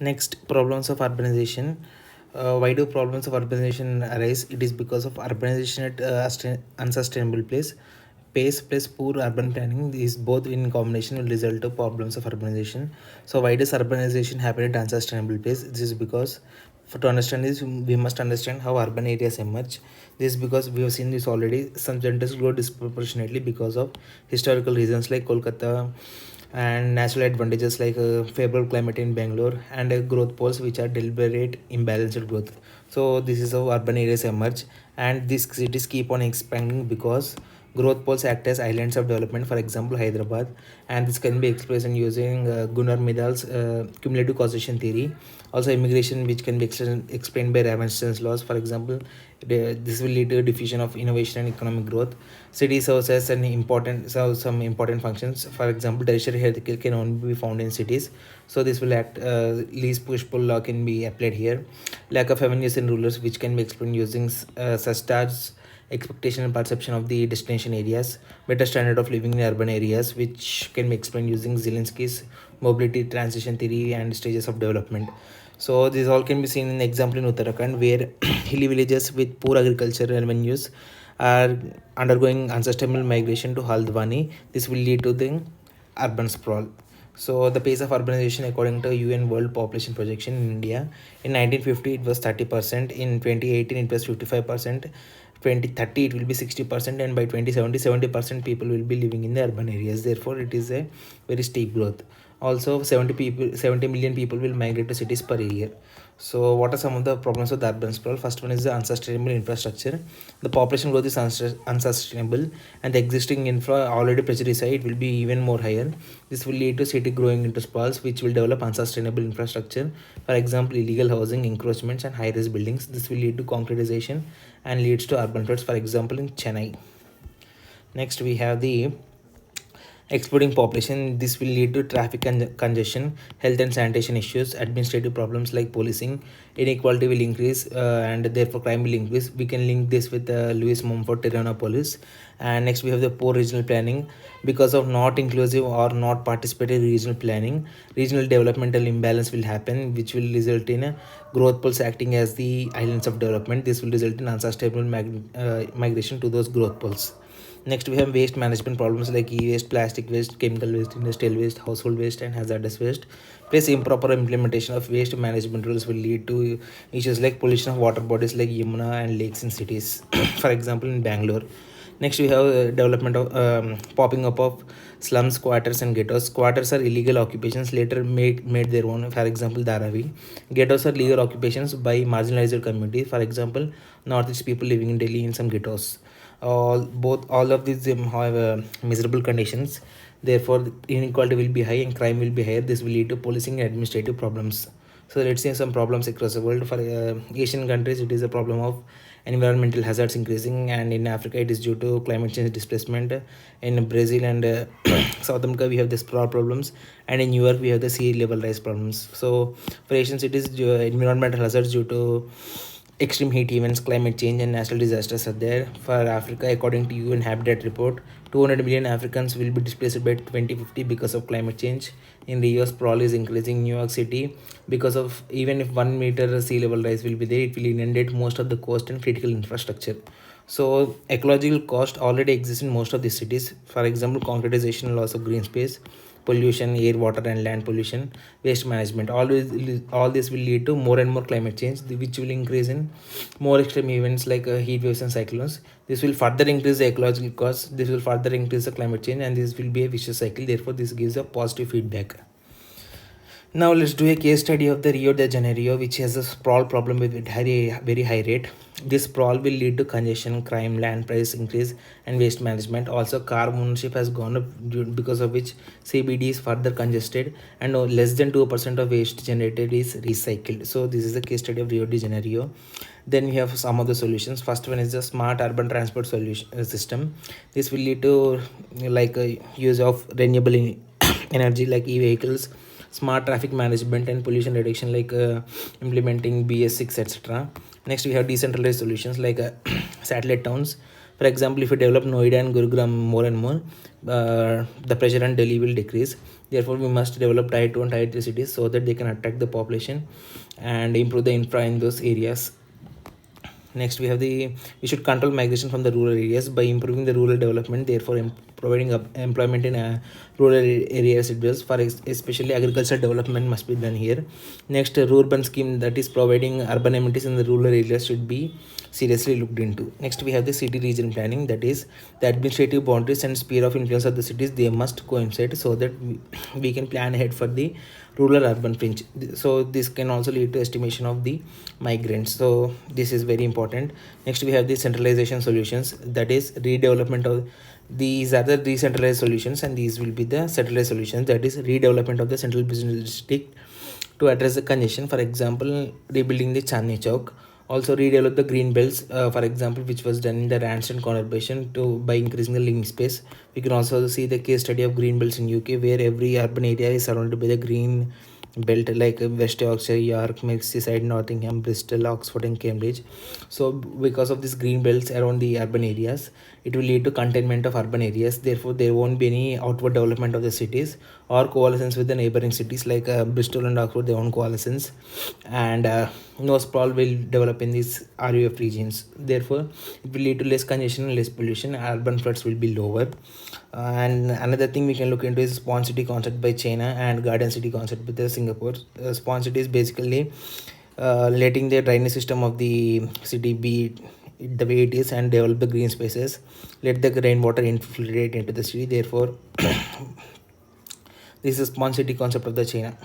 Next, problems of urbanization. Why do problems of urbanization arise? It is because of urbanization at unsustainable pace plus poor urban planning. These both in combination will result to problems of urbanization. So why does urbanization happen at unsustainable pace? This is because to understand this, we must understand how urban areas emerge. This is because we have seen this already. Some centers grow disproportionately because of historical reasons like Kolkata, and natural advantages like favorable climate in Bangalore, and growth poles which are deliberate imbalanced growth. So this is how urban areas emerge, and these cities keep on expanding because growth poles act as islands of development. For example, Hyderabad, and this can be expressed in using Gunnar Myrdal's cumulative causation theory. Also, immigration, which can be explained by Ravenstein's laws. For example, this will lead to a diffusion of innovation and economic growth. City serves as some important functions. For example, tertiary healthcare can only be found in cities, so this will act least push pull law can be applied here. Lack of avenues in rulers, which can be explained using such as expectation and perception of the destination areas. Better standard of living in urban areas, which can be explained using Zelensky's mobility transition theory and stages of development. So this all can be seen in example in Uttarakhand, where hilly villages with poor agricultural revenues are undergoing unsustainable migration to Haldwani. This will lead to the urban sprawl. So the pace of urbanization according to UN World Population Projection in India, in 1950 it was 30%, in 2018 it was 55%, 2030 it will be 60%, and by 2070 70% people will be living in the urban areas. Therefore it is a very steep growth. Also 70 million people will migrate to cities per year. So what are some of the problems with the urban sprawl? First one is the unsustainable infrastructure. The population growth is unsustainable, and the existing infra already pressurized high, it will be even more higher. This will lead to city growing into sprawls, which will develop unsustainable infrastructure. For example, illegal housing, encroachments, and high-rise buildings. This will lead to concretization and leads to urban floods. For example, in Chennai. Next, we have the exploding population. This will lead to traffic congestion, health and sanitation issues, administrative problems like policing. Inequality will increase, and therefore crime will increase. We can link this with Louis Mumford Tirana police. And next we have the poor regional planning. Because of not inclusive or not participatory regional planning, regional developmental imbalance will happen, which will result in growth pools acting as the islands of development. This will result in unsustainable migration to those growth pools. Next, we have waste management problems like e-waste, plastic waste, chemical waste, industrial waste, household waste, and hazardous waste. Plus, improper implementation of waste management rules will lead to issues like pollution of water bodies like Yamuna and lakes in cities. For example, in Bangalore. Next, we have development of popping up of slums, squatters, and ghettos. Squatters are illegal occupations later made their own. For example, Dharavi. Ghettos are legal occupations by marginalized communities. For example, Northeast people living in Delhi in some ghettos. All of these have miserable conditions. Therefore, inequality will be high and crime will be higher. This will lead to policing and administrative problems. So let's see some problems across the world. For Asian countries, it is a problem of environmental hazards increasing, and in Africa, it is due to climate change displacement. In Brazil and South America, we have the sprawl problems, and in New York, we have the sea level rise problems. So for Asian cities, environmental hazards due to extreme heat events, climate change, and natural disasters are there. For Africa, according to UN Habitat report, 200 million Africans will be displaced by 2050 because of climate change. In the US, sprawl is increasing. New York City, because of even if 1 meter sea level rise will be there, it will inundate most of the coast and critical infrastructure. So ecological cost already exists in most of these cities. For example, concretization, loss of green space, pollution, air, water, and land pollution, waste management. All this will lead to more and more climate change, which will increase in more extreme events like heat waves and cyclones. This will further increase the ecological cost. This will further increase the climate change, and this will be a vicious cycle. Therefore, this gives a positive feedback. Now let's do a case study of the Rio de Janeiro, which has a sprawl problem with very high rate. This sprawl will lead to congestion, crime, land price increase, and waste management. Also, car ownership has gone up because of which CBD is further congested, and less than 2% of waste generated is recycled. So this is the case study of Rio de Janeiro. Then we have some of the solutions. First one is the smart urban transport solution system. This will lead to like use of renewable energy like e-vehicles, smart traffic management, and pollution reduction like implementing BS6, etc. Next, we have decentralized solutions like satellite towns. For example, if you develop Noida and Gurugram more and more, the pressure on Delhi will decrease. Therefore, we must develop tier 2 and tier 3 cities so that they can attract the population and improve the infra in those areas. Next, we should control migration from the rural areas by improving the rural development, therefore providing employment in rural areas it will, for especially agricultural development must be done here. Next, a rural scheme that is providing urban amenities in the rural areas should be seriously looked into. Next, we have the city region planning, that is the administrative boundaries and sphere of influence of the cities, they must coincide so that we can plan ahead for the rural urban fringe. So this can also lead to estimation of the migrants, so this is very important. Next, we have the centralization solutions, that is redevelopment of, these are the decentralized solutions and these will be the centralized solutions, that is redevelopment of the central business district to address the congestion, for example rebuilding the Chandni Chowk. Also redevelop the green belts, for example, which was done in the Randstad conurbation to by increasing the living space. We can also see the case study of green belts in UK, where every urban area is surrounded by the green belt, like West Yorkshire, York, Merseyside, Nottingham, Bristol, Oxford, and Cambridge. So, because of these green belts around the urban areas, it will lead to containment of urban areas. Therefore, there won't be any outward development of the cities or coalescence with the neighboring cities like Bristol and Oxford. They won't coalescence, and no sprawl will develop in these RUF regions. Therefore, it will lead to less congestion and less pollution. Urban floods will be lower. And another thing we can look into is spawn city concept by China and garden city concept with the Singapore. Spawn city is basically letting the drainage system of the city be the way it is and develop the green spaces. Let the rainwater infiltrate into the city. Therefore, this is spawn city concept of the China.